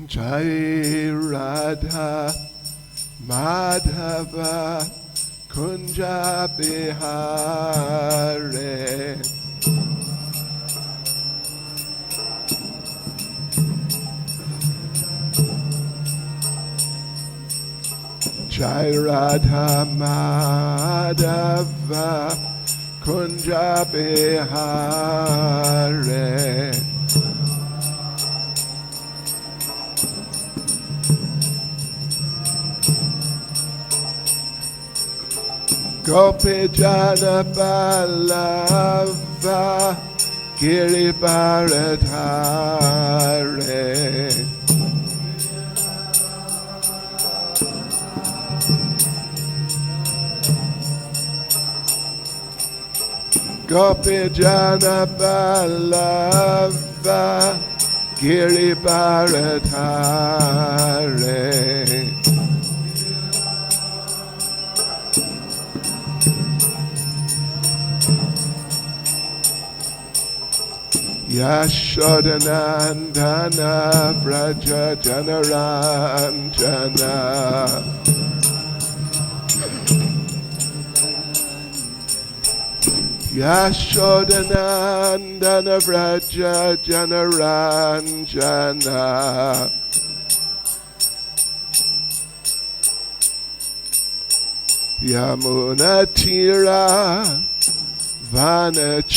Jai Radha Madhava Kunja Bihare Jai Radha Madhava Kunja Bihare Gopi Jana Ballava Giri Bharadhare Gopi Jana Ballava Giri Bharadhare Yashodanandana Vraja Janaranjana Yashodanandana Vraja Janaranjana Yamunatira Vanachare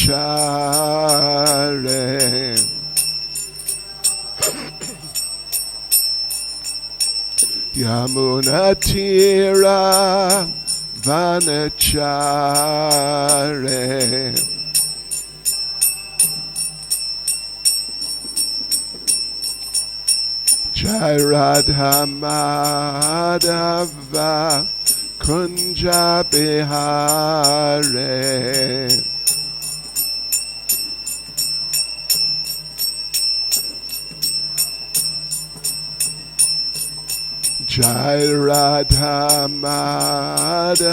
Yamunatira Vanachare Jai Radha Madhava Kunja Bihare Jai Radha Madhava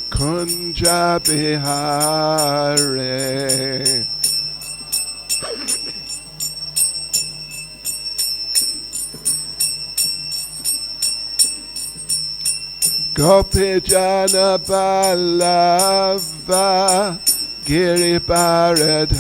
Kunja Bihare Gopi Jana Ballava Giri Bharadhare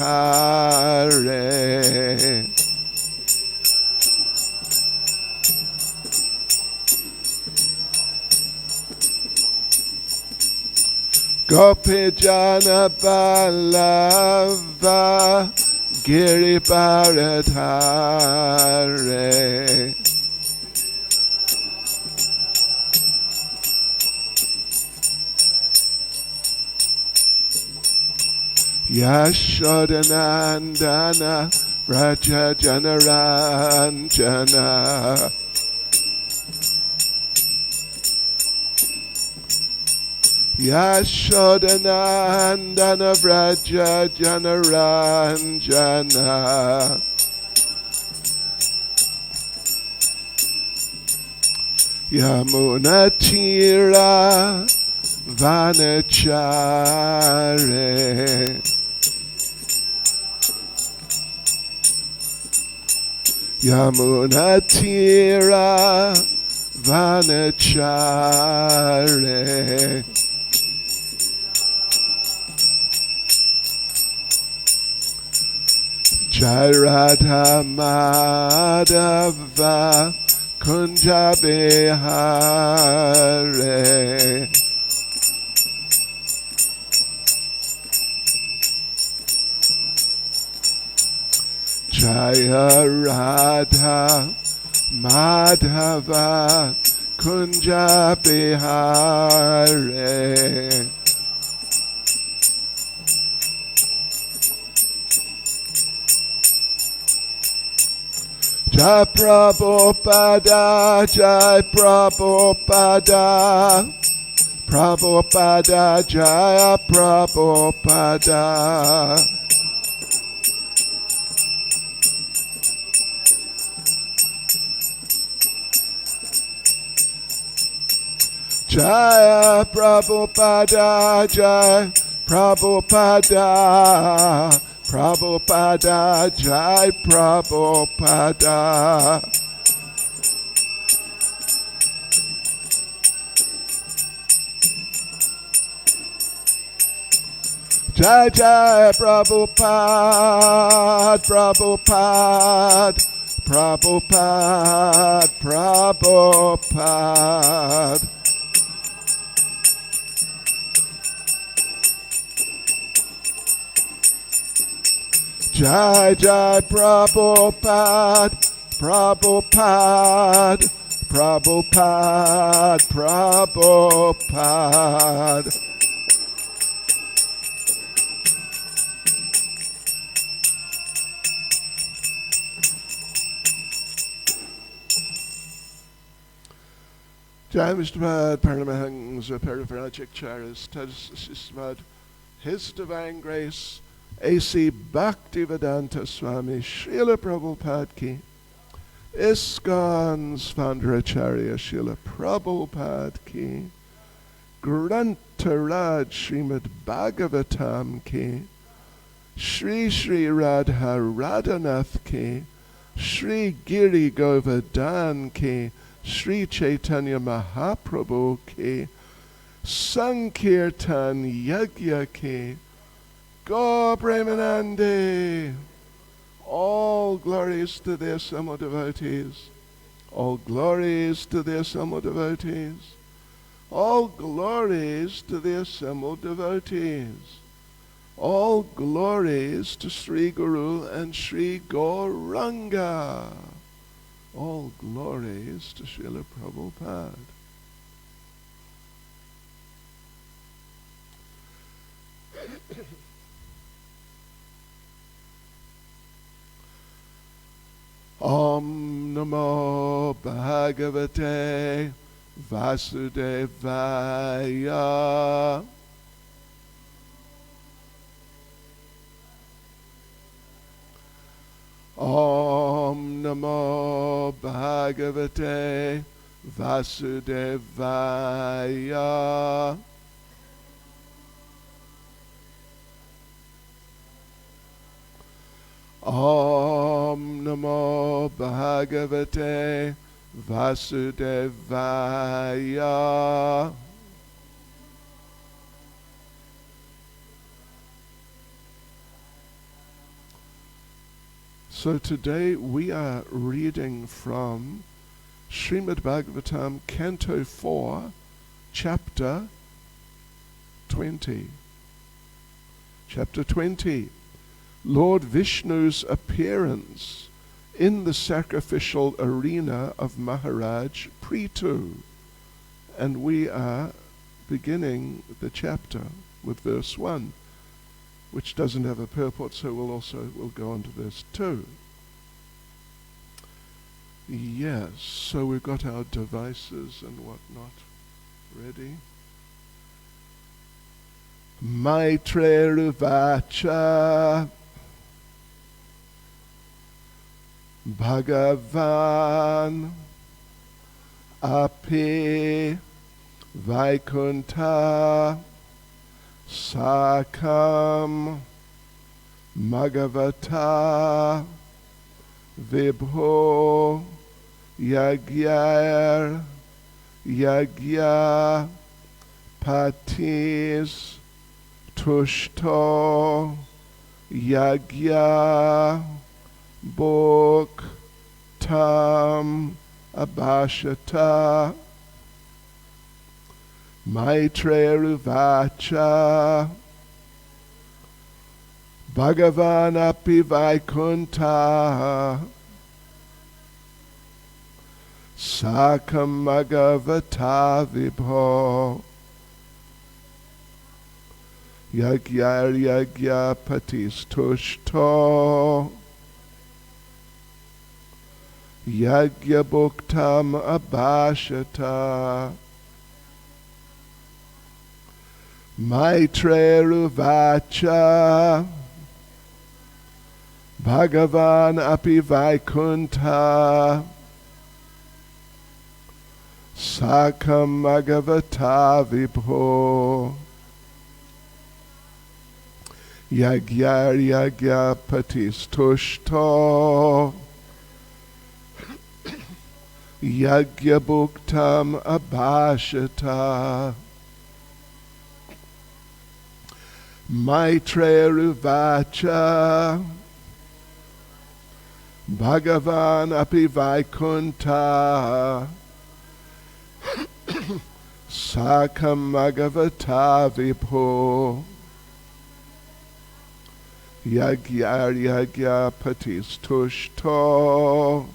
Gopi Jana Ballava Giri Bharadhare Yashodanandana Raja Janaranjana Yashodanandana Vraja Janaranjana Yamunatira Vanachare Yamunatira Vanachare Jai Radha Madhava Kunja Bihare Jaya Radha Madhava Kunja Bihare Jai Prabhupada Jai Prabhupada Prabhupada Jaya Prabhupada Jaya Prabhupada Jai Prabhupada Prabhupada, Jai Prabhupada. Jai Jai Prabhupada, Prabhupada, Prabhupada, Prabhupada. Jai Jai Prabhupada, Prabhupada, Prabhupada, Prabhupada. Jai Mr. Paramahansa Paravrajik Charis Srimad, His Divine Grace, A.C. Bhaktivedanta Swami Srila Prabhupada Ki, ISKCON's founder Acharya Srila Prabhupada Ki, Grantaraj Srimad Bhagavatam Ki, Shri Shri Radha Radhanath Ki, Shri Giri Govardhan Ki, Sri Caitanya Mahaprabhu Ki, Sankirtan Yagya Ki, Go Premanande. All glories to the assembled devotees. All glories to the assembled devotees. All glories to the assembled devotees. All glories to Sri Guru and Sri Gauranga. All glories to Srila Prabhupada. Om Namo Bhagavate Vasudevaya. Om Namo Bhagavate Vasudevaya. Om Namo Bhagavate Vasudevaya. So today we are reading from Srimad Bhagavatam, Canto 4, Chapter 20. Chapter 20. Lord Vishnu's appearance in the sacrificial arena of Maharaj Prithu. And we are beginning the chapter with verse 1, which doesn't have a purport, so we'll go on to verse 2. Yes, so we've got our devices and whatnot ready. Maitreruvacha Bhagavan Api Vaikunta Sakam Magavata Vibho Yagyar Yagya Patis Tushto Yagya Bok Tam Abhashata Maitreruvacha Bhagavan Api Vaikunta Sakam Magavata Vibho Yagyar Yagya Patis Tushto Yagya Bhuktam Abhashata Maitreruvacha Bhagavan Api Vaikunta Sakam Magavata Vibho Yagyar yagya patistushto Yagya bhuktam abhashata Maitreya ruvacha Bhagavan api vaikunta Sakam magavata vipho Yagyar yagya patistushto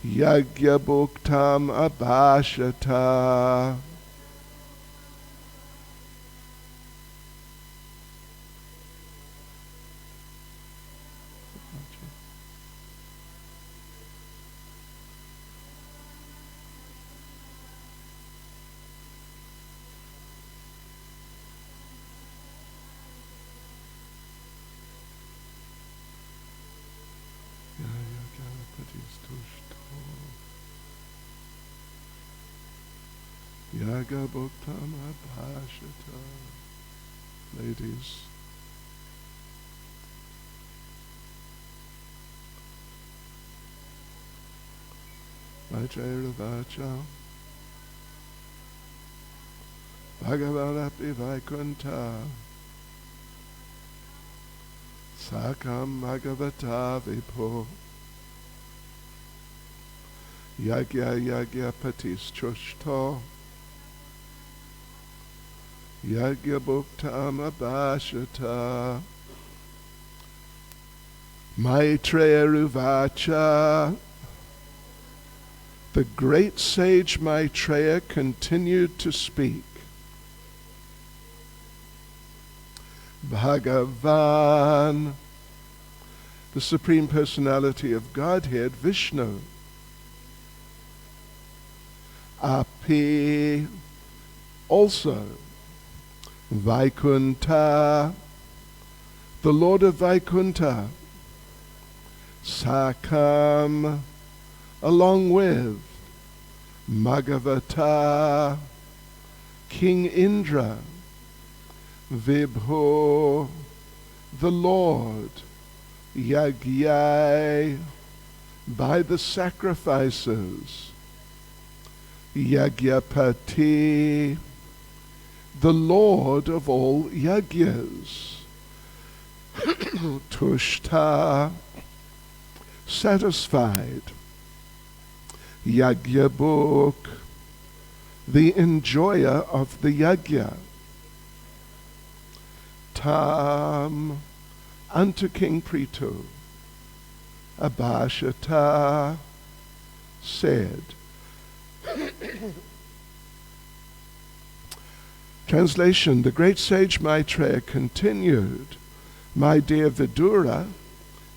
Yagya bhuktam abhashata. Yaga bhuktam abhashata. Ladies. Maitreya vacha Bhagavan api vaikunta Sakam bhagavata vipho Yagya yagya patistushto Yagya bhuktam abhashata Maitreya ruvacha. The great sage Maitreya continued to speak. Bhagavan, the Supreme Personality of Godhead, Vishnu. Api, also. Vaikunta, the Lord of Vaikunta. Sakam, along with. Magavata, King Indra. Vibho, the Lord. Yagyai, by the sacrifices. Yagyapati, the Lord of all yagyas. Tushta, satisfied. Yagyabhuk, the enjoyer of the yagya. Tam, unto King Prithu. Abhashata, said. Translation, the great sage Maitreya continued, my dear Vidura,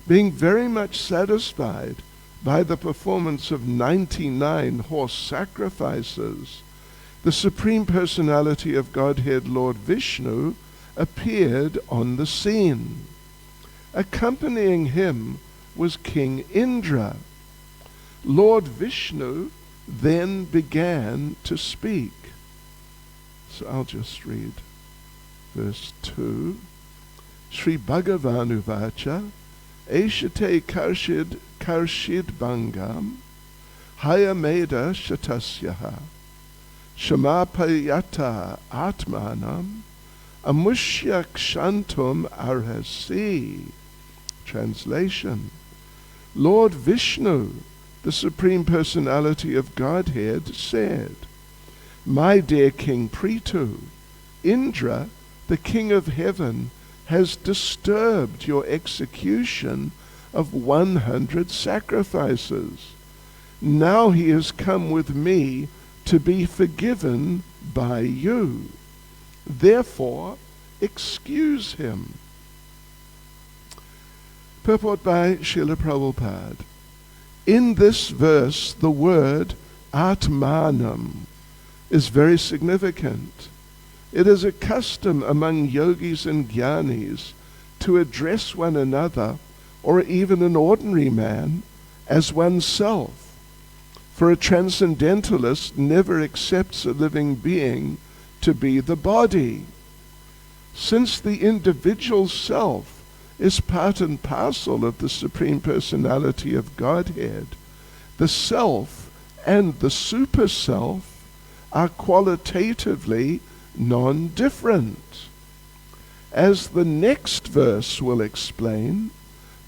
being very much satisfied by the performance of 99 horse sacrifices, the Supreme Personality of Godhead, Lord Vishnu, appeared on the scene. Accompanying him was King Indra. Lord Vishnu then began to speak. So I'll just read verse 2. Sri Bhagavan uvacha Eshate karshid bangam hayameda shatasyaha shamapayata atmanam amushyakshantum arhasi. Translation. Lord Vishnu, the Supreme Personality of Godhead, said, my dear King Prithu, Indra, the King of Heaven, has disturbed your execution of 100 sacrifices. Now he has come with me to be forgiven by you. Therefore, excuse him. Purport by Srila Prabhupada. In this verse, the word Atmanam is very significant. It is a custom among yogis and jnanis to address one another, or even an ordinary man, as oneself. For a transcendentalist never accepts a living being to be the body. Since the individual self is part and parcel of the Supreme Personality of Godhead, the self and the super self are qualitatively non-different. As the next verse will explain,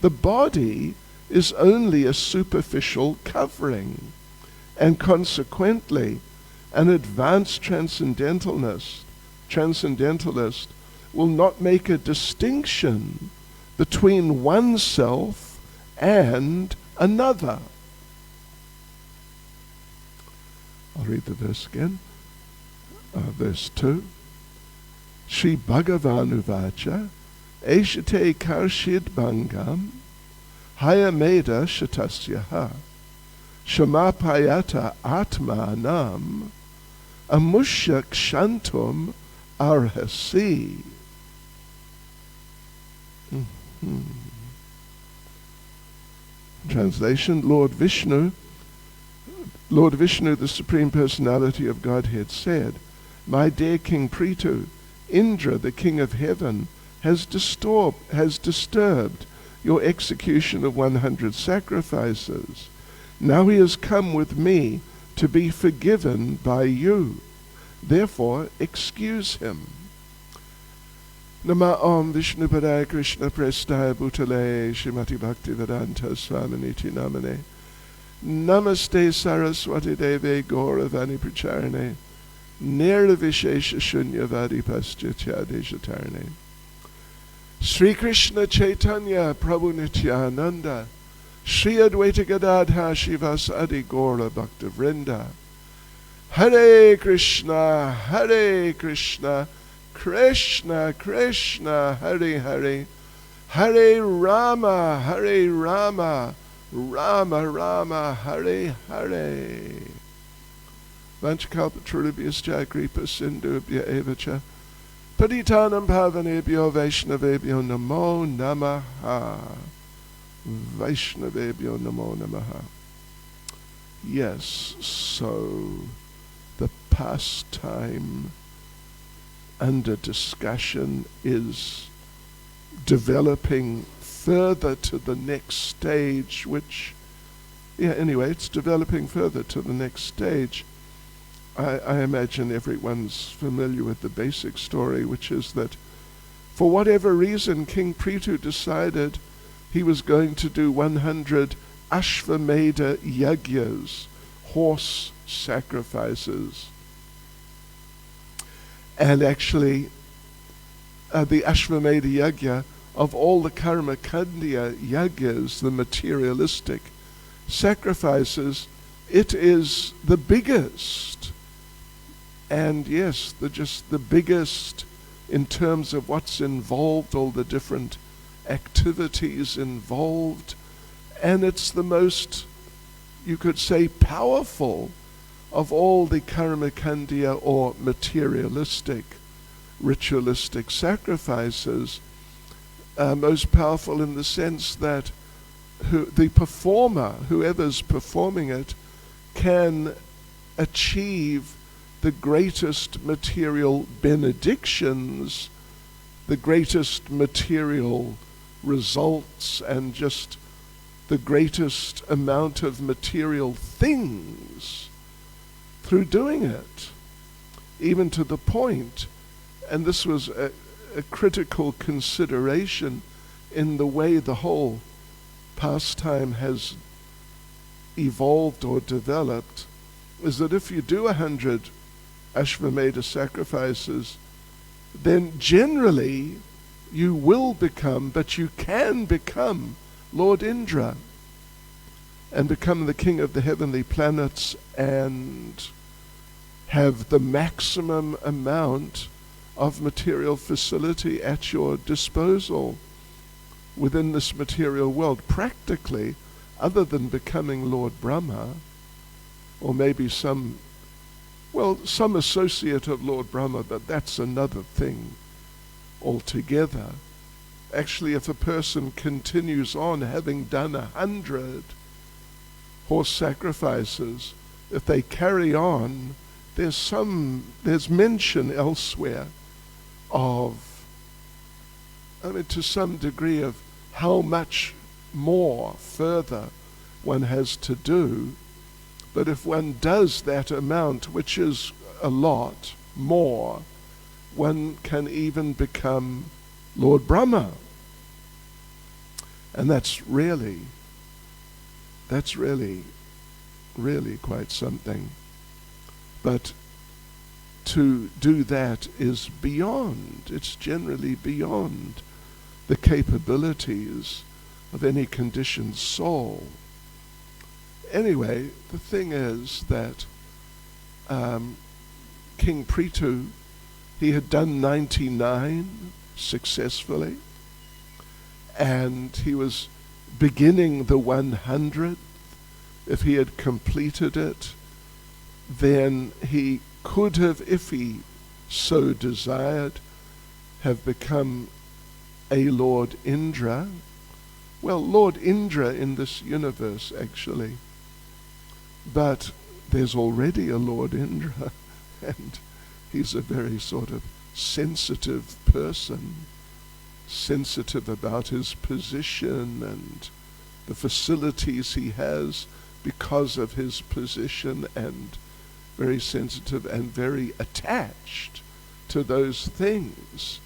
the body is only a superficial covering, and consequently an advanced transcendentalist will not make a distinction between oneself and another. I'll read the verse again. Verse 2. Shri Bhagavan Uvacha Eshate Karshid Bangam Hayameda Shatasyaha Shamapayata Atmanam Amushya Kshantum Arhasi. Translation: Lord Vishnu, the Supreme Personality of Godhead, said, "My dear King Prithu, Indra, the King of Heaven, has disturbed your execution of 100 sacrifices. Now he has come with me to be forgiven by you. Therefore, excuse him." Nama Om Vishnu Padaya Krishna Prestaya Bhutale Srimati Bhakti Vedanta Swami Niti Namane Namaste Saraswati Deve Gauravani Pracharane Nirvishesha Shunyavadi Paschatya Deshatarane. Sri Krishna Caitanya Prabhu Nityananda Sri Advaita Gadadha Shivasadi Gaura Bhakta Vrinda. Hare Krishna, Krishna Krishna, Hare Hare, Hare Rama, Rama Rama, Hare Hare. Vanchakalpatarubhyascha kripa sindhubhya evacha Patitanam pavanebhyo Vaishnavebhyo namo namaha. Vaishnavebhyo namo namaha. Yes, so the pastime under discussion is developing further to the next stage, it's developing further to the next stage. I imagine everyone's familiar with the basic story, which is that for whatever reason, King Prithu decided he was going to do 100 Ashvamedha Yagyas, horse sacrifices. And actually, the Ashvamedha Yagya, of all the Karma Kandya Yagyas, the materialistic sacrifices, it is the biggest. And yes, the biggest in terms of what's involved, all the different activities involved. And it's the most, you could say, powerful of all the Karma Kandya or materialistic, ritualistic sacrifices. Most powerful in the sense that the performer, whoever's performing it, can achieve the greatest material benedictions, the greatest material results, and just the greatest amount of material things through doing it, even to the point, and this was a critical consideration in the way the whole pastime has evolved or developed, is that if you do 100 Ashvamedha sacrifices, then generally you will become, but you can become Lord Indra and become the king of the heavenly planets and have the maximum amount of material facility at your disposal within this material world. Practically, other than becoming Lord Brahma, or maybe some associate of Lord Brahma, but that's another thing altogether. Actually, if a person continues on having done 100 horse sacrifices, if they carry on, there's mention elsewhere of I mean, to some degree of how much more further one has to do. But if one does that amount, which is a lot more, one can even become Lord Brahma. And that's really quite something. But to do that is beyond, it's generally beyond the capabilities of any conditioned soul. Anyway, the thing is that King Prithu, he had done 99 successfully, and he was beginning the 100th. If he had completed it, then he could have, if he so desired, have become a Lord Indra. Well, Lord Indra in this universe, actually. But there's already a Lord Indra, and he's a very sort of sensitive person, sensitive about his position and the facilities he has because of his position, and very sensitive and very attached to those things.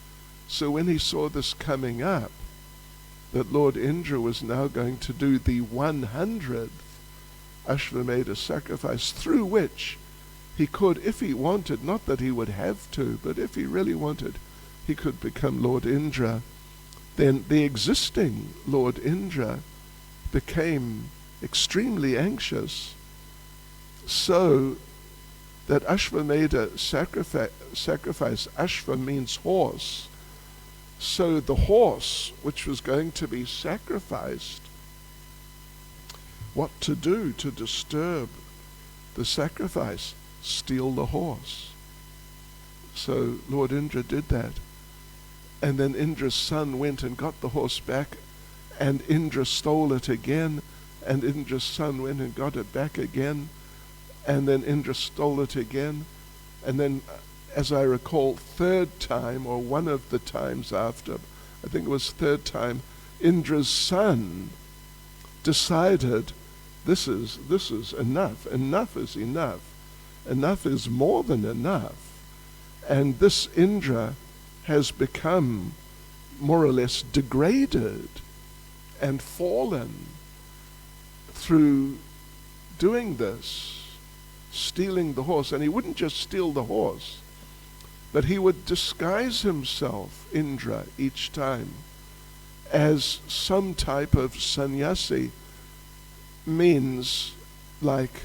So when he saw this coming up, that Lord Indra was now going to do the 100th Ashvamedha sacrifice, through which he could, if he wanted, not that he would have to, but if he really wanted, he could become Lord Indra, then the existing Lord Indra became extremely anxious, so that Ashvamedha sacrifice, Ashva means horse, so the horse which was going to be sacrificed, what to do to disturb the sacrifice? Steal the horse. So Lord Indra did that. And then Indra's son went and got the horse back, and Indra stole it again, and Indra's son went and got it back again, and then Indra stole it again, and then, as I recall, third time, or one of the times after, I think it was third time, Indra's son decided, this is enough. Enough is enough. Enough is more than enough. And this Indra has become more or less degraded and fallen through doing this, stealing the horse. And he wouldn't just steal the horse, but he would disguise himself, Indra, each time as some type of sannyasi, means like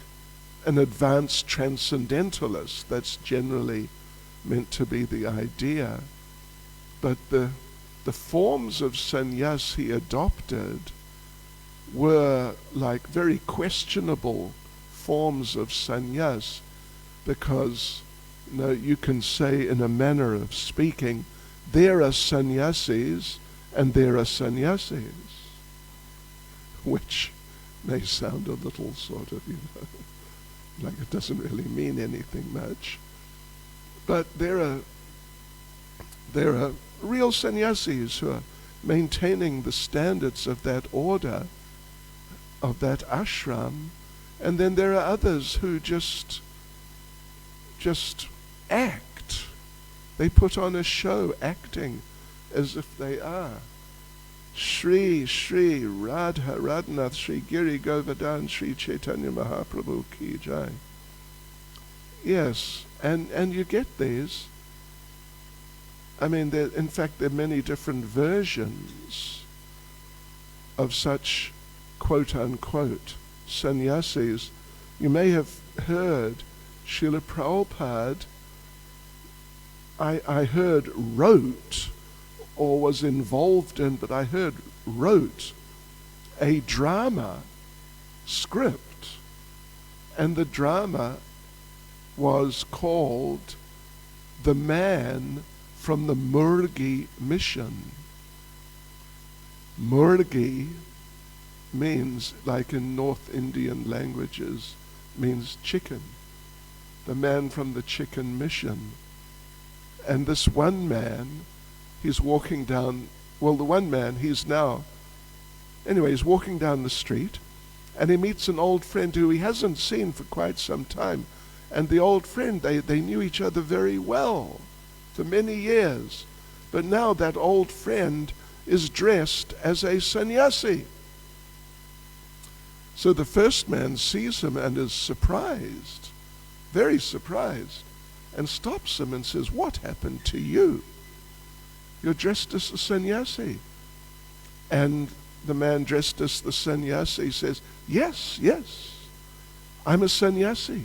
an advanced transcendentalist. That's generally meant to be the idea. But the forms of sannyas he adopted were like very questionable forms of sannyas, because you can say, in a manner of speaking, there are sannyasis and there are sannyasis, which may sound a little sort of, like it doesn't really mean anything much. But there are real sannyasis who are maintaining the standards of that order, of that ashram, and then there are others who just act. They put on a show, acting as if they are. Shri Radha Radhanath Shri Giri Govardhan Shri Chaitanya Mahaprabhu Ki Jai. Yes, and you get these. I mean, in fact, there are many different versions of such quote-unquote sannyasis. You may have heard Srila Prabhupada, I heard wrote, or was involved in, but I heard wrote a drama script, and the drama was called The Man from the Murgi Mission. Murgi means, like in North Indian languages, means chicken. The man from the chicken mission. And this one man, he's walking down well, the one man, he's walking down the street, and he meets an old friend who he hasn't seen for quite some time. And the old friend, they knew each other very well for many years. But now that old friend is dressed as a sannyasi. So the first man sees him and is surprised, very surprised, and stops him and says, "What happened to you? You're dressed as a sannyasi." And the man dressed as the sannyasi says, yes, I'm a sannyasi.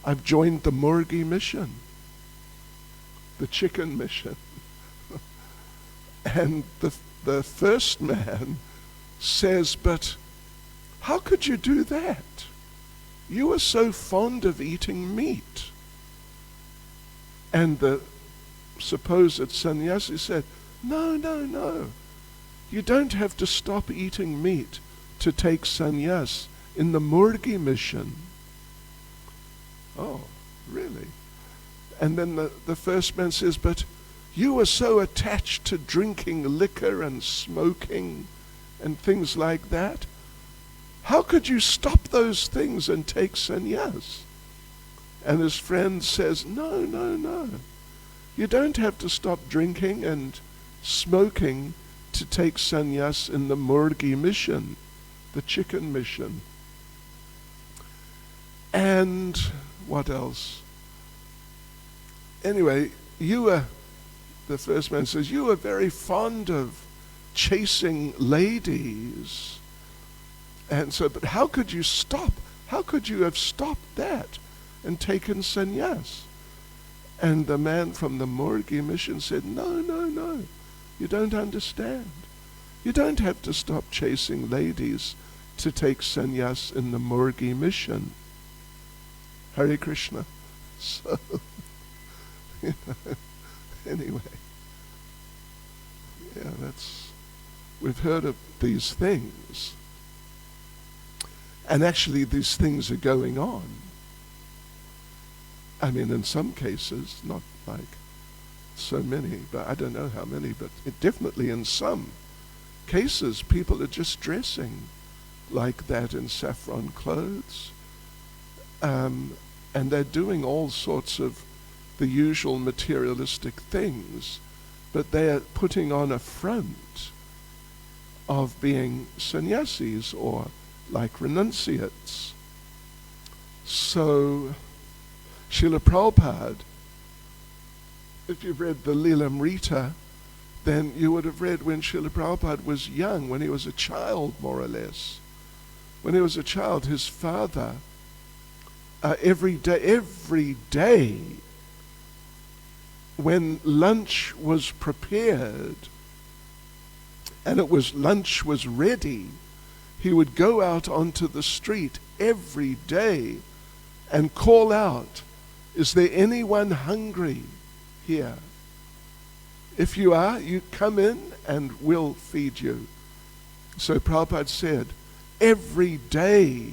I've joined the Murgi mission, the chicken mission. And the first man says, "But how could you do that? You are so fond of eating meat." And the supposed sannyasi said, No. You don't have to stop eating meat to take sannyas in the Murgi mission. Oh, really? And then the first man says, "But you are so attached to drinking liquor and smoking and things like that. How could you stop those things and take sannyas?" And his friend says, No. You don't have to stop drinking and smoking to take sannyas in the Murgi mission, the chicken mission. And what else? Anyway, the first man says, "You are very fond of chasing ladies. And so, but how could you stop? How could you have stopped that and taken sannyas?" And the man from the Murgi mission said, No. You don't understand. You don't have to stop chasing ladies to take sannyas in the Murgi mission. Hare Krishna. So, anyway. Yeah, we've heard of these things. And actually these things are going on. I mean, in some cases, not like so many, but I don't know how many, but definitely in some cases, people are just dressing like that in saffron clothes. And they're doing all sorts of the usual materialistic things, but they're putting on a front of being sannyasis or like renunciates. So, Srila Prabhupada, if you've read the Lilamrita, then you would have read when Srila Prabhupada was young, when he was a child, more or less. When he was a child, his father, every day, when lunch was prepared, and lunch was ready, he would go out onto the street every day and call out, "Is there anyone hungry here? If you are, you come in and we'll feed you." So Prabhupada said, every day,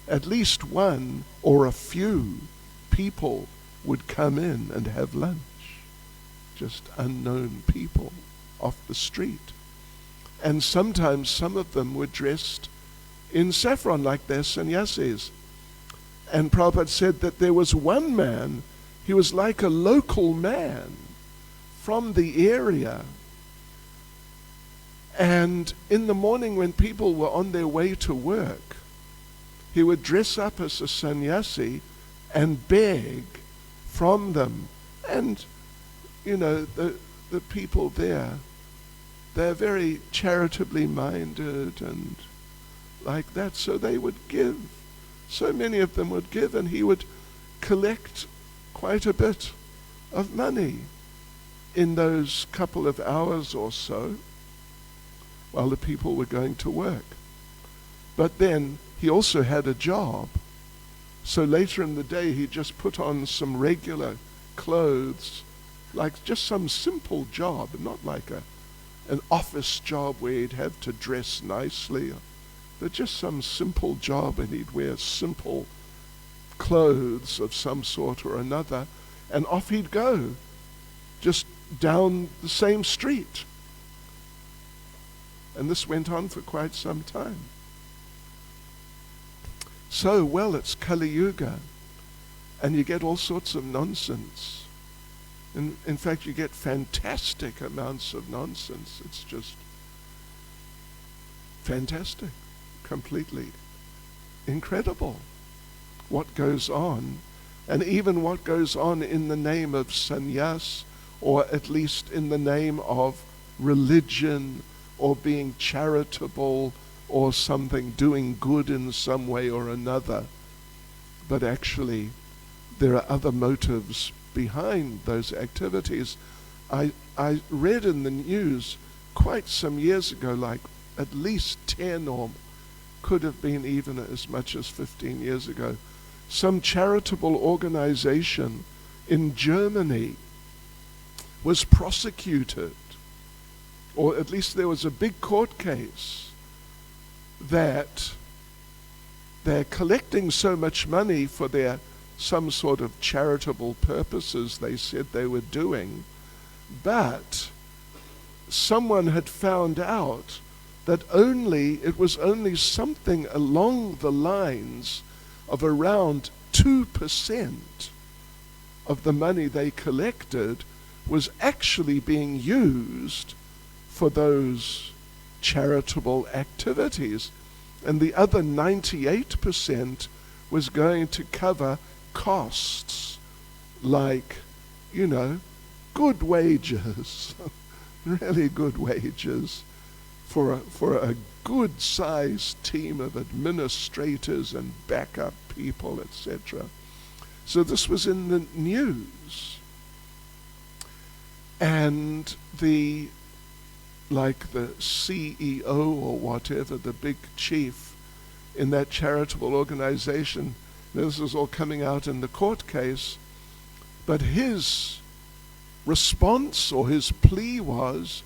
at least one or a few people would come in and have lunch. Just unknown people off the street. And sometimes some of them were dressed in saffron like their sannyasis. And Prabhupada said that there was one man, he was like a local man from the area. And in the morning when people were on their way to work, he would dress up as a sannyasi and beg from them. And, the people there, they're very charitably minded and like that. So they would give. So many of them would give, and he would collect quite a bit of money in those couple of hours or so while the people were going to work. But then he also had a job. So later in the day, he just put on some regular clothes, like just some simple job, not like an office job where he'd have to dress nicely, but just some simple job, and he'd wear simple clothes of some sort or another, and off he'd go, just down the same street. And this went on for quite some time. So, well, it's Kali Yuga, and you get all sorts of nonsense. In fact, you get fantastic amounts of nonsense. It's just fantastic, completely incredible what goes on, and even what goes on in the name of sannyas, or at least in the name of religion, or being charitable, or something, doing good in some way or another. But actually, there are other motives behind those activities. I read in the news quite some years ago, like at least 10 or could have been even as much as 15 years ago, some charitable organization in Germany was prosecuted, or at least there was a big court case, that they're collecting so much money for their some sort of charitable purposes they said they were doing, but someone had found out that it was only something along the lines of around 2% of the money they collected was actually being used for those charitable activities, and the other 98% was going to cover costs like, good wages, really good wages for a good-sized team of administrators and backup people, etc. So this was in the news, and the CEO or whatever, the big chief in that charitable organization, this is all coming out in the court case, but his response or his plea was,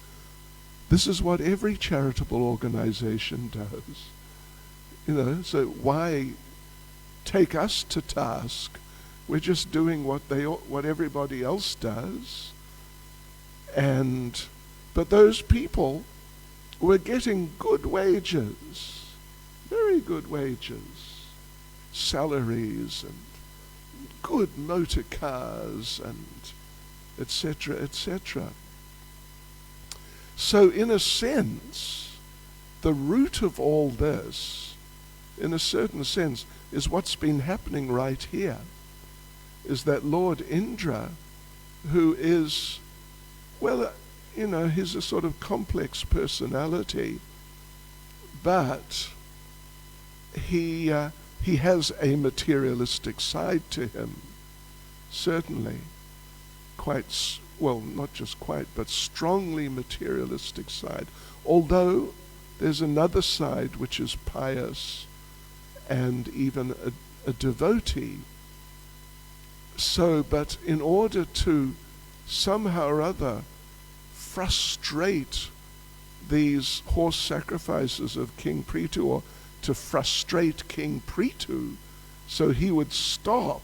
this is what every charitable organization does. So why take us to task? We're just doing what everybody else does. But those people were getting good wages, very good wages, salaries and good motor cars and etc., etc. So in a sense, the root of all this, in a certain sense, is what's been happening right here, is that Lord Indra, who is, he's a sort of complex personality, but he has a materialistic side to him, certainly, not just quite, but strongly materialistic side. Although there's another side which is pious and even a devotee. But in order to somehow or other frustrate these horse sacrifices of King Prithu, or to frustrate King Prithu, so he would stop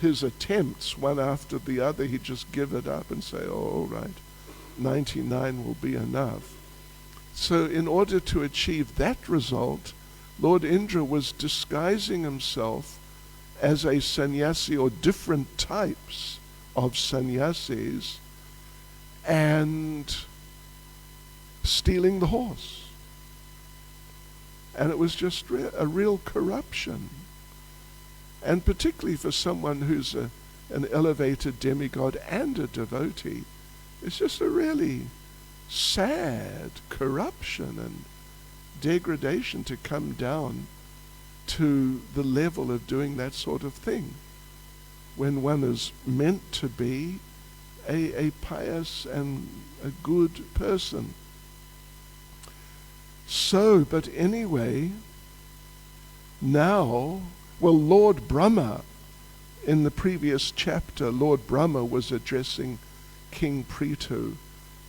his attempts one after the other, he'd just give it up and say, all right, 99 will be enough. So in order to achieve that result, Lord Indra was disguising himself as a sannyasi, or different types of sannyasis, and stealing the horse. And it was just a real corruption. And particularly for someone who's an elevated demigod and a devotee, it's just a really sad corruption and degradation to come down to the level of doing that sort of thing, when one is meant to be a pious and a good person. But anyway, now, Lord Brahma, in the previous chapter, Lord Brahma was addressing King Prithu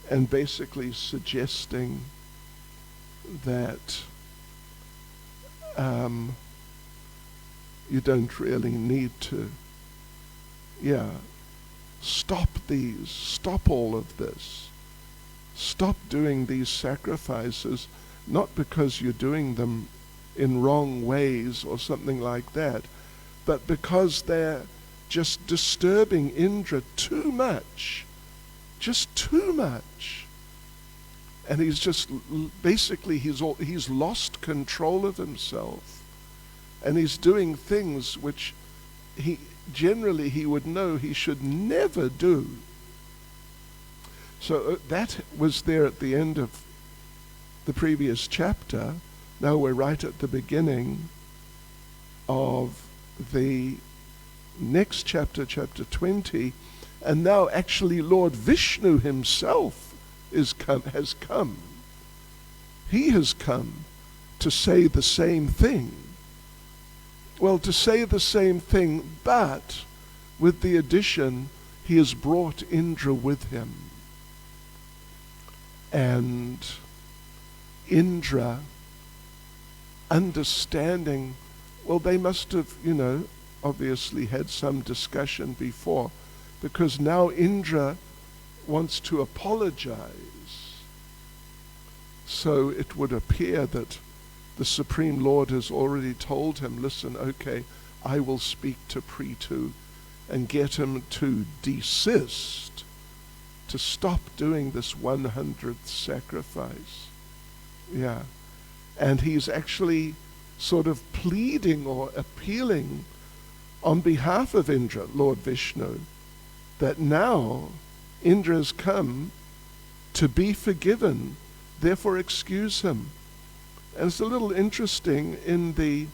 and basically suggesting that you don't really need to, stop all of this. stop doing these sacrifices, not because you're doing them in wrong ways or something like that, but because they're just disturbing Indra too much, just too much. And he's just, basically he's lost control of himself. And he's doing things which he would know he should never do. So that was there at the end of the previous chapter. Now we're right at the beginning of the next chapter, chapter 20, and now actually Lord Vishnu himself has come. He has come to say the same thing. Well, to say the same thing, but with the addition, he has brought Indra with him. And Indra, understanding, well, they must have, obviously had some discussion before, because now Indra wants to apologize. So it would appear that the Supreme Lord has already told him, listen, okay, I will speak to Prithu and get him to desist, to stop doing this 100th sacrifice. Yeah. And he's actually sort of pleading or appealing on behalf of Indra, Lord Vishnu, that now Indra's come to be forgiven, therefore excuse him. And it's a little interesting in the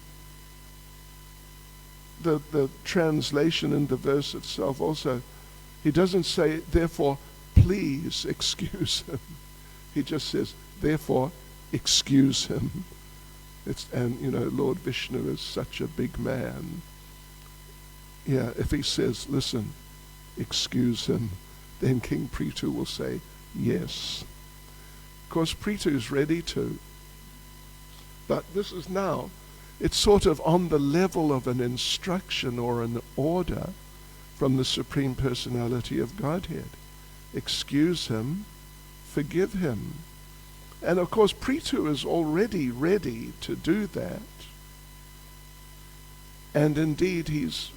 translation in the verse itself also. He doesn't say, therefore, please excuse him. He just says, therefore, excuse him. Lord Vishnu is such a big man. Yeah, if he says, listen, excuse him, then King Prithu will say, yes. Of course, Prithu's ready to. But this is now, it's sort of on the level of an instruction or an order from the Supreme Personality of Godhead. Excuse him, forgive him. And of course, Prithu is already ready to do that. And indeed, he's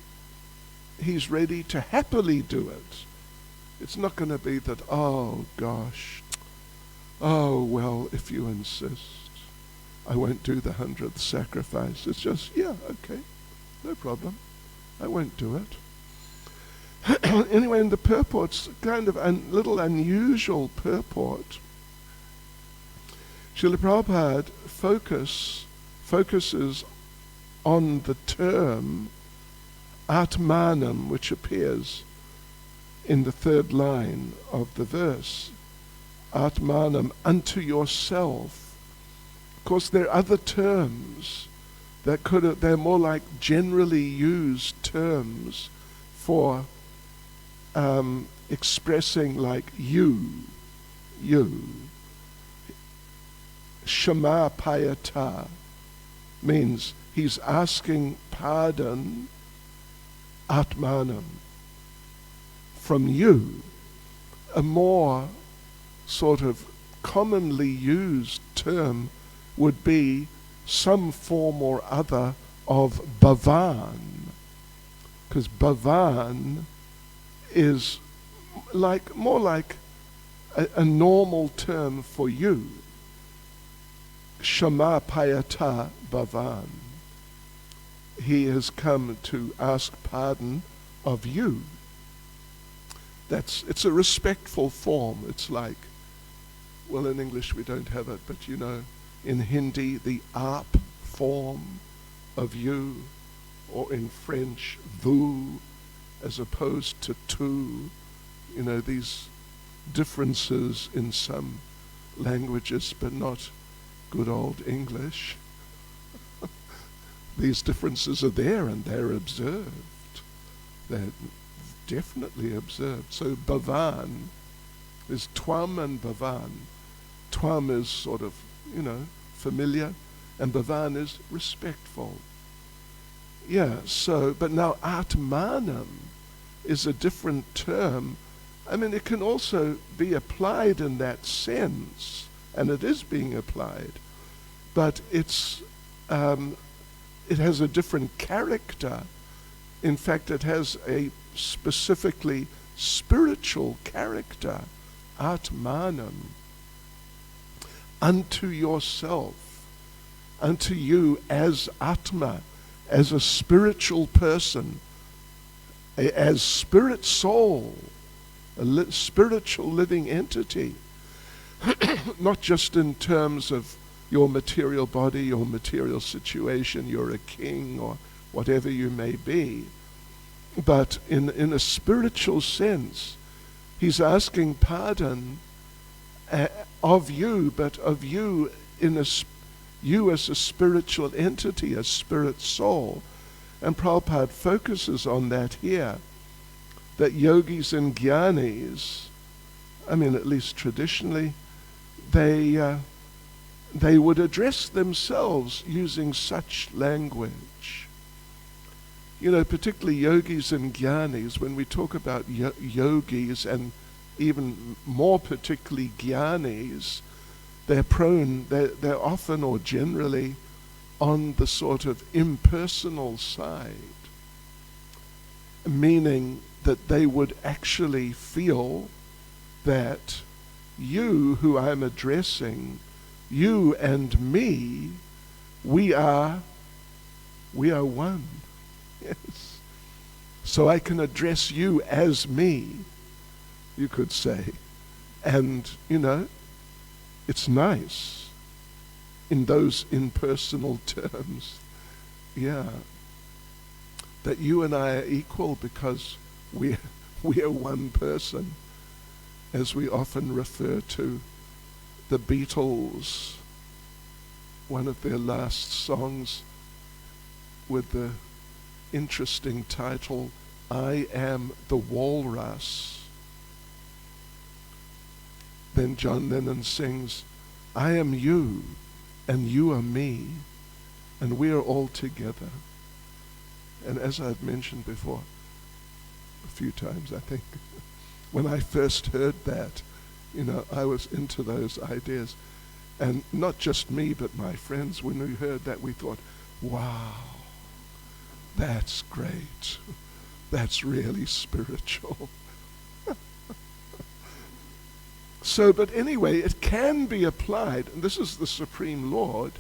ready to happily do it. It's not going to be that, oh gosh, oh well, if you insist, I won't do the 100th sacrifice. It's just, yeah, okay, no problem. I won't do it. Anyway, in the purport's kind of a little unusual purport. Srila Prabhupada focuses on the term Atmanam, which appears in the third line of the verse. Atmanam, unto yourself. Of course, there are other terms that they're more like generally used terms for expressing like you. Shama Payata means he's asking pardon, Atmanam, from you. A more sort of commonly used term would be some form or other of bhavan, because bhavan is more like a normal term for you. Shama Payata Bhavan. He has come to ask pardon of you. It's a respectful form. It's like, well, in English we don't have it, but in Hindi, the aap form of you, or in French, vous, as opposed to tu. These differences in some languages, but not good old English. These differences are there and they're observed. They're definitely observed. So bhavan is tvam and bhavan. Tvam is sort of, familiar, and bhavan is respectful. Yeah, but now atmanam is a different term I mean, it can also be applied in that sense, and it is being applied, but it has a different character. In fact, it has a specifically spiritual character, atmanam, unto yourself, unto you as atma, as a spiritual person, as spirit soul, a spiritual living entity, not just in terms of your material body, your material situation, you're a king or whatever you may be, but in a spiritual sense. He's asking pardon of you, but of you you as a spiritual entity, a spirit soul. And Prabhupada focuses on that here, that yogis and jnanis, I mean, at least traditionally, they would address themselves using such language. You know, particularly yogis and jnanis, when we talk about yogis, and even more particularly jnanis, they're often or generally on the sort of impersonal side, meaning that they would actually feel that you who I'm addressing, you and me, we are one. Yes. So I can address you as me, you could say. And, you know, it's nice in those impersonal terms. Yeah. That you and I are equal because we are one person, as we often refer to the Beatles, one of their last songs with the interesting title, I Am the Walrus. Then John Lennon sings, I am you and you are me and we are all together. And as I've mentioned before, a few times I think, when I first heard that, you know, I was into those ideas. And not just me, but my friends, when we heard that, we thought, wow, that's great. That's really spiritual. So, but anyway, it can be applied, and this is the Supreme Lord,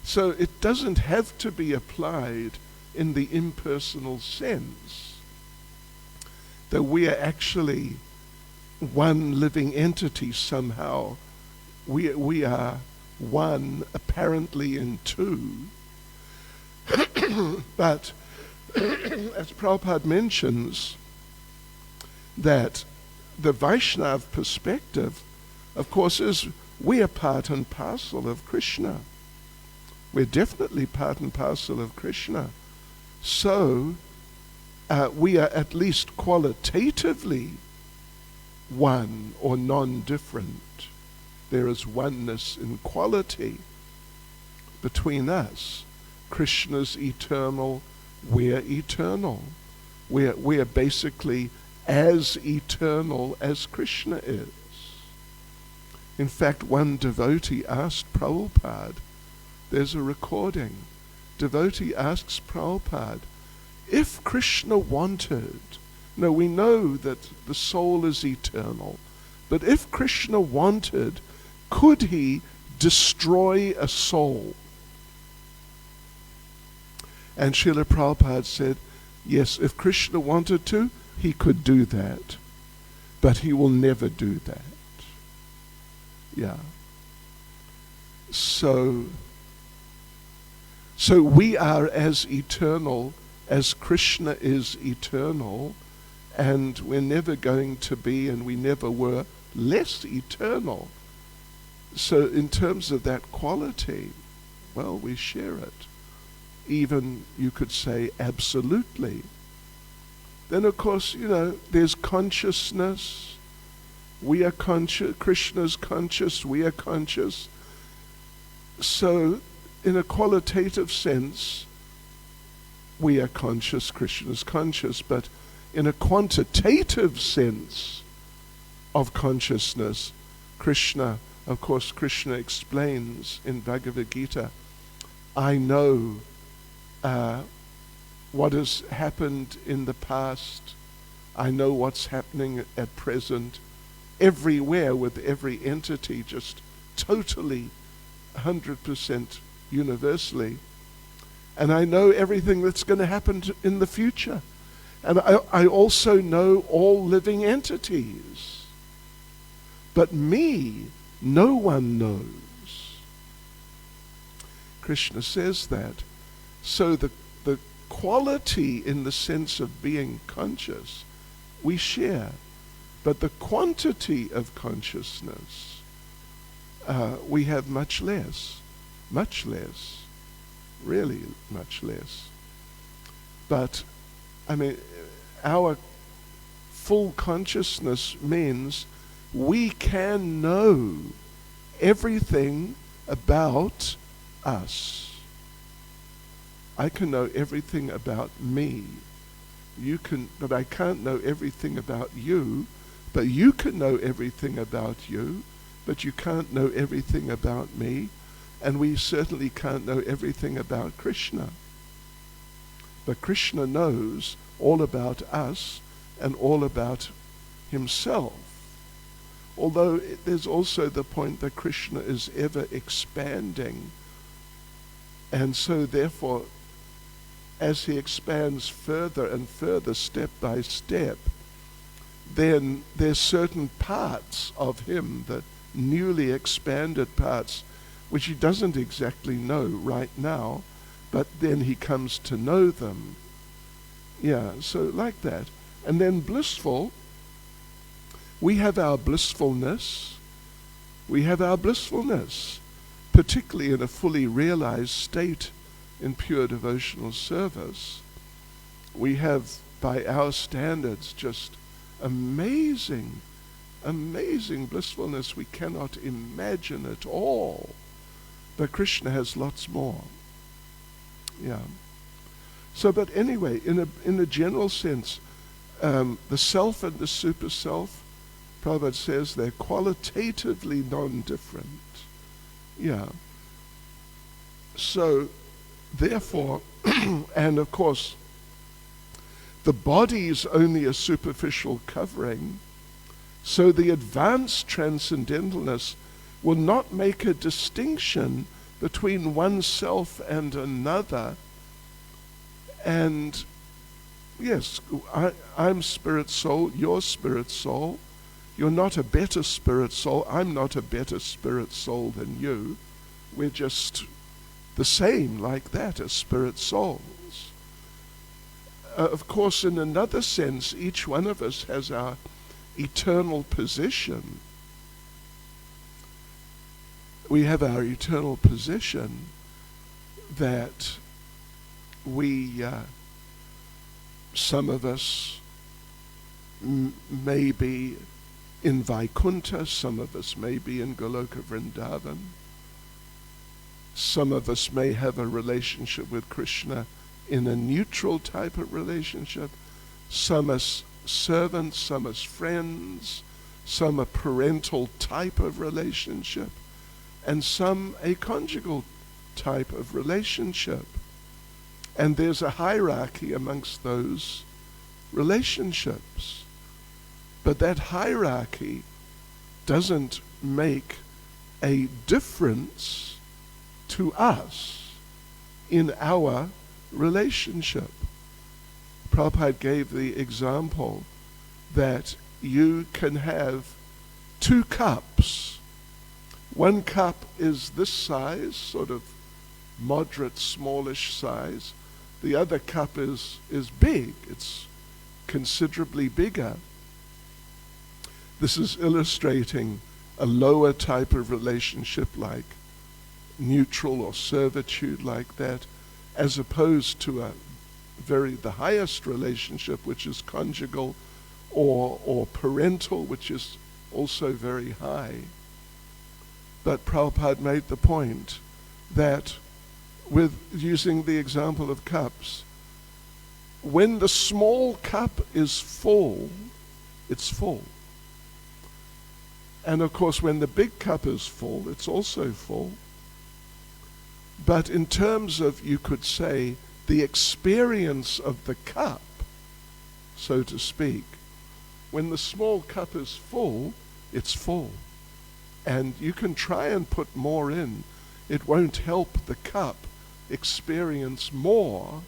so it doesn't have to be applied in the impersonal sense, that we are actually one living entity somehow. We are one, apparently in two. But as Prabhupada mentions, that the Vaishnava perspective, of course, is we are part and parcel of Krishna. We're definitely part and parcel of Krishna. So we are at least qualitatively one or non-different. There is oneness in quality between us. Krishna's eternal, we're eternal. We're basically as eternal as Krishna is. In fact, one devotee asked Prabhupada, there's a recording, devotee asks Prabhupada, if Krishna wanted, now we know that the soul is eternal, but if Krishna wanted, could he destroy a soul? And Srila Prabhupada said, yes, if Krishna wanted to, he could do that, but he will never do that. Yeah. So we are as eternal as Krishna is eternal, and we're never going to be, and we never were, less eternal. So in terms of that quality, well, we share it. Even, you could say, absolutely. Then, of course, you know, there's consciousness. We are conscious, Krishna's conscious, we are conscious. So, in a qualitative sense, we are conscious, Krishna's conscious, but in a quantitative sense, of consciousness. Krishna, of course, Krishna explains in Bhagavad Gita, I know what has happened in the past. I know what's happening at present, everywhere with every entity, just totally 100% universally. And I know everything that's going to happen in the future. And I also know all living entities. But me, no one knows. Krishna says that. So the quality in the sense of being conscious, we share. But the quantity of consciousness, we have much less, really much less. But, I mean, our full consciousness means we can know everything about us. I can know everything about me. You can, but I can't know everything about you. But you can know everything about you, but you can't know everything about me, and we certainly can't know everything about Krishna. But Krishna knows all about us and all about himself. Although there's also the point that Krishna is ever expanding, and so therefore, as he expands further and further, step by step, then there's certain parts of him, the newly expanded parts, which he doesn't exactly know right now, but then he comes to know them. Yeah, so like that. And then blissful, we have our blissfulness. We have our blissfulness, particularly in a fully realized state in pure devotional service. We have, by our standards, just amazing blissfulness. We cannot imagine it all. But Krishna has lots more. Yeah. So, but anyway, in a general sense, the self and the super self, Prabhupada says they're qualitatively non-different. Yeah. So, therefore, and of course, the body is only a superficial covering, so the advanced transcendentalness will not make a distinction between oneself and another. And yes, I'm spirit soul, you're spirit soul. You're not a better spirit soul, I'm not a better spirit soul than you. We're just the same like that as spirit souls. Of course, in another sense, each one of us has our eternal position. We have our eternal position that we, some of us may be in Vaikuntha, some of us may be in Goloka Vrindavan, some of us may have a relationship with Krishna in a neutral type of relationship, some as servants, some as friends, some a parental type of relationship, and some a conjugal type of relationship. And there's a hierarchy amongst those relationships. But that hierarchy doesn't make a difference to us in our relationship. Prabhupada gave the example that you can have two cups. One cup is this size, sort of moderate, smallish size. The other cup is big. It's considerably bigger. This is illustrating a lower type of relationship like neutral or servitude like that, as opposed to the highest relationship, which is conjugal or parental, which is also very high. But Prabhupada made the point that with using the example of cups, when the small cup is full, it's full. And of course, when the big cup is full, it's also full. But in terms of, you could say, the experience of the cup, so to speak, when the small cup is full, it's full. And you can try and put more in. It won't help the cup experience more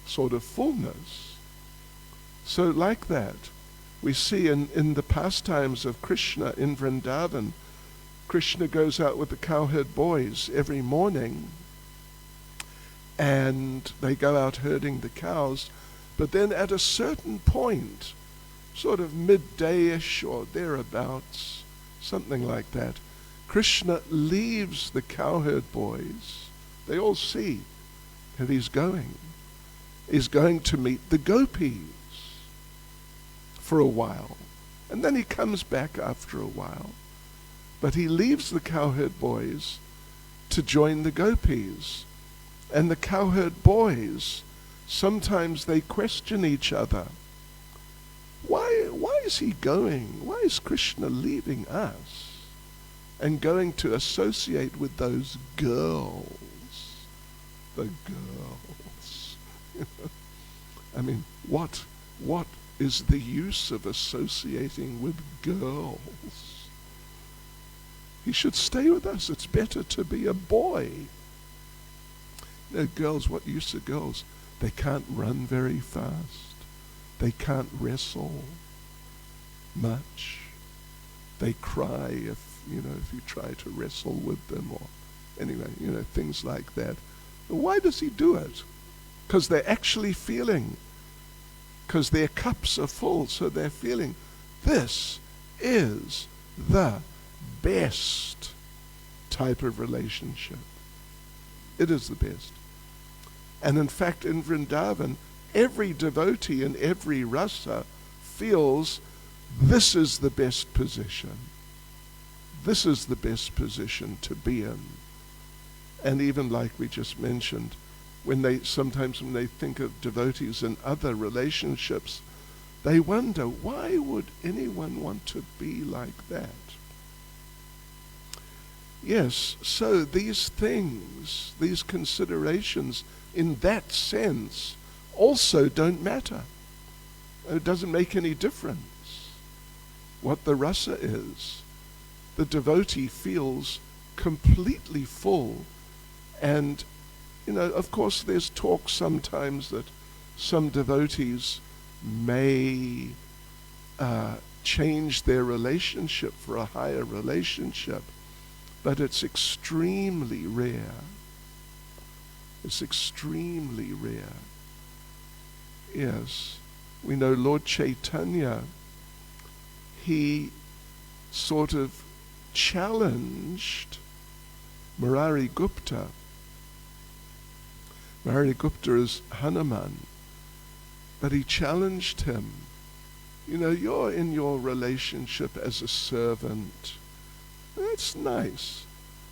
sort of fullness. So like that, we see in the pastimes of Krishna in Vrindavan, Krishna goes out with the cowherd boys every morning, and they go out herding the cows. But then at a certain point, sort of midday-ish or thereabouts, something like that, Krishna leaves the cowherd boys. They all see that he's going. He's going to meet the gopis for a while. And then he comes back after a while. But he leaves the cowherd boys to join the gopis. And the cowherd boys, sometimes they question each other. Why is he going? Why is Krishna leaving us and going to associate with those girls? The girls. I mean, what is the use of associating with girls? He should stay with us. It's better to be a boy. Girls, what use are girls? They can't run very fast. They can't wrestle much. They cry if you try to wrestle with them, or anyway, things like that. Why does he do it? Because they're actually feeling, because their cups are full, so they're feeling, this is the best type of relationship. It is the best. And in fact, in Vrindavan, every devotee in every rasa feels this is the best position. This is the best position to be in. And even like we just mentioned, sometimes when they think of devotees in other relationships, they wonder, why would anyone want to be like that? Yes, so these things, these considerations, in that sense, also don't matter. It doesn't make any difference what the rasa is. The devotee feels completely full. And, of course, there's talk sometimes that some devotees may change their relationship for a higher relationship, but it's extremely rare. It's extremely rare. Yes, we know Lord Caitanya, he sort of challenged Murari Gupta. Murari Gupta is Hanuman, but he challenged him. You're in your relationship as a servant. That's nice,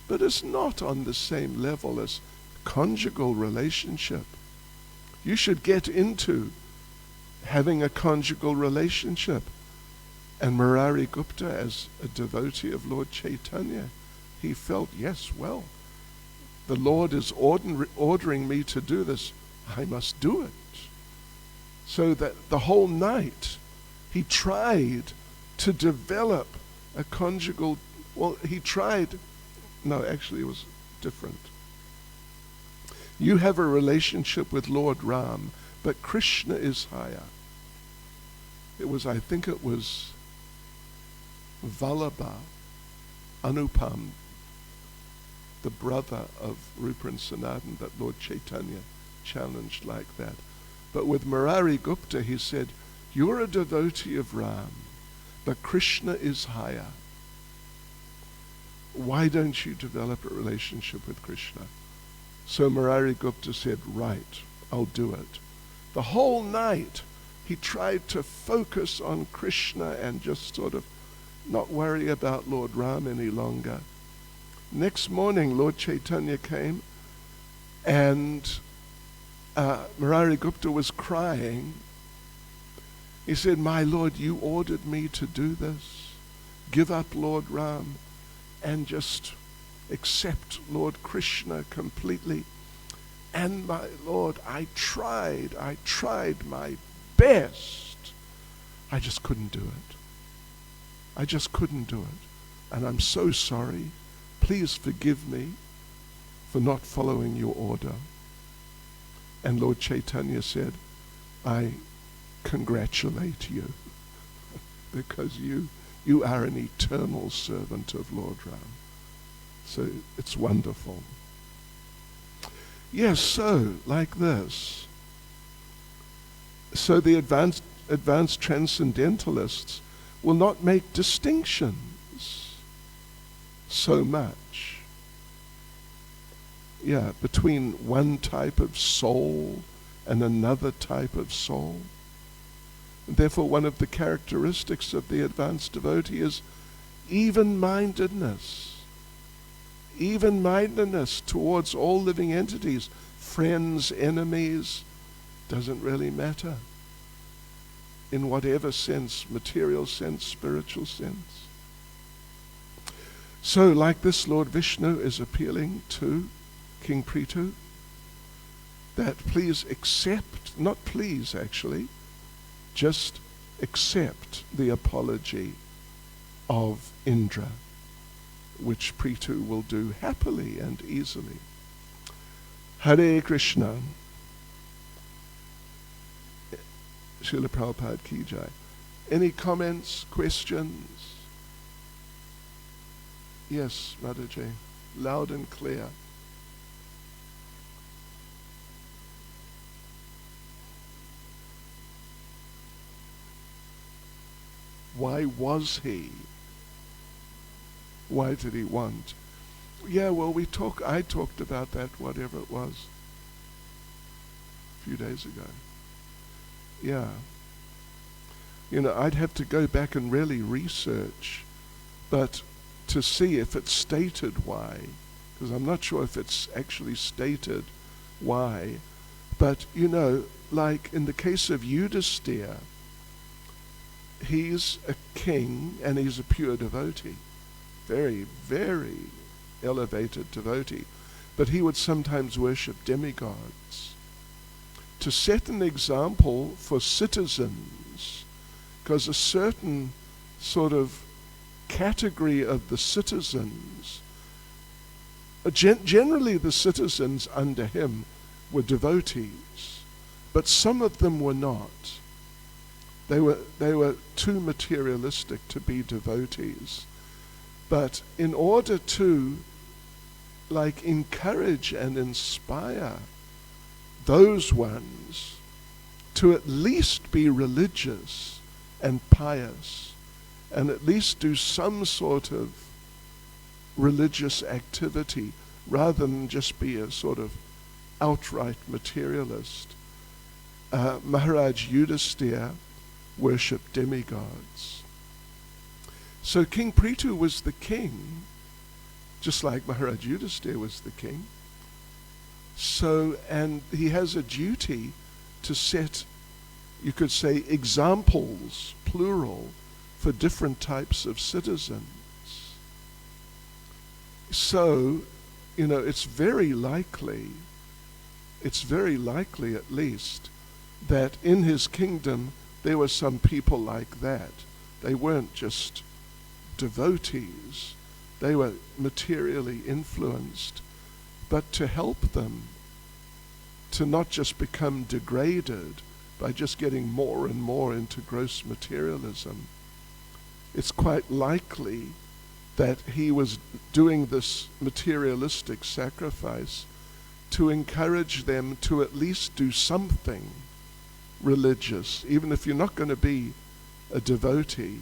but it's not on the same level as conjugal relationship. You should get into having a conjugal relationship. And Murari Gupta, as a devotee of Lord Caitanya, he felt, yes, well, the Lord is ordering me to do this. I must do it. So that the whole night he tried to develop a conjugal, it was different. You have a relationship with Lord Ram, but Krishna is higher. I think it was Vallabha, Anupam, the brother of Rupa and Sanatan, that Lord Caitanya challenged like that. But with Murari Gupta, he said, you're a devotee of Ram, but Krishna is higher. Why don't you develop a relationship with Krishna? So Murari Gupta said, right, I'll do it. The whole night he tried to focus on Krishna and just sort of not worry about Lord Ram any longer. Next morning, Lord Caitanya came, and Murari Gupta was crying. He said, my Lord, you ordered me to do this. give up Lord Ram and just accept Lord Krishna completely. And my Lord, I tried my best. I just couldn't do it. I just couldn't do it. And I'm so sorry. Please forgive me for not following your order. And Lord Caitanya said, I congratulate you because you are an eternal servant of Lord Ram. So it's wonderful. Yes, so like this. So the advanced transcendentalists will not make distinctions so much. Yeah, between one type of soul and another type of soul. And therefore, one of the characteristics of the advanced devotee is even-mindedness. Even-mindedness towards all living entities, friends, enemies, doesn't really matter. In whatever sense, material sense, spiritual sense. So, like this, Lord Vishnu is appealing to King Prithu, that please accept, not please actually, just accept the apology of Indra, which Prithu will do happily and easily. Hare Krishna. Srila Prabhupada Ki Jai. Any comments, questions? Yes, Mataji, loud and clear. Why was he? Why did he want? Yeah, well, I talked about that, whatever it was, a few days ago. Yeah. You know, I'd have to go back and really research, but to see if it's stated why, because I'm not sure if it's actually stated why. But, you know, like in the case of Yudhisthira, he's a king and he's a pure devotee. Very, very elevated devotee. But he would sometimes worship demigods. To set an example for citizens, because a certain sort of category of the citizens, generally the citizens under him were devotees, but some of them were not. They were too materialistic to be devotees. But in order to like encourage and inspire those ones to at least be religious and pious, and at least do some sort of religious activity rather than just be a sort of outright materialist, Maharaj Yudhisthira worshipped demigods. So King Prithu was the king, just like Maharaj Yudhisthira was the king. So, and he has a duty to set, you could say, examples, plural, for different types of citizens. So, you know, it's very likely at least, that in his kingdom there were some people like that. They weren't just devotees. They were materially influenced. But to help them to not just become degraded by just getting more and more into gross materialism, it's quite likely that he was doing this materialistic sacrifice to encourage them to at least do something religious, even if you're not going to be a devotee,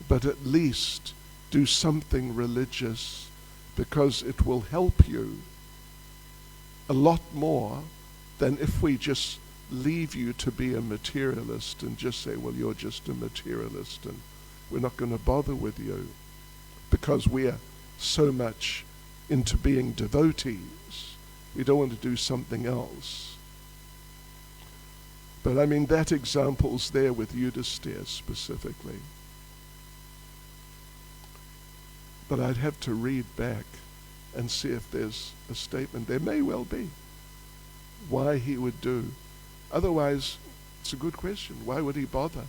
but at least do something religious, because it will help you a lot more than if we just leave you to be a materialist and just say, well, you're just a materialist and we're not going to bother with you because we are so much into being devotees. We don't want to do something else. But I mean, that example's there with Yudhisthira specifically. But I'd have to read back and see if there's a statement. There may well be why he would do. Otherwise, it's a good question. Why would he bother?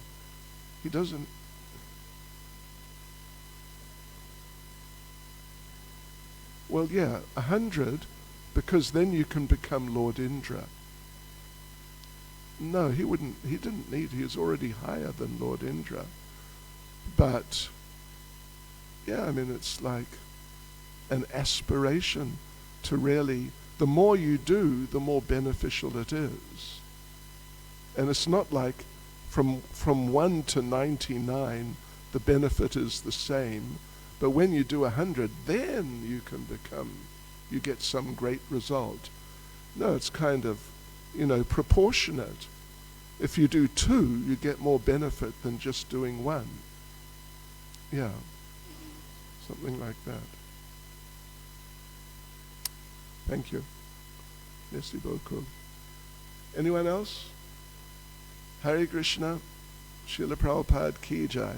He doesn't. Well, yeah, 100, because then you can become Lord Indra. No, he didn't need, he was already higher than Lord Indra. But, yeah, I mean, it's like an aspiration to really, the more you do, the more beneficial it is. And it's not like from 1 to 99, the benefit is the same. But when you do 100, then you get some great result. No, it's kind of, proportionate. If you do 2, you get more benefit than just doing 1. Yeah, something like that. Thank you. Merci beaucoup. Anyone else? Hare Krishna, Srila Prabhupada ki jai.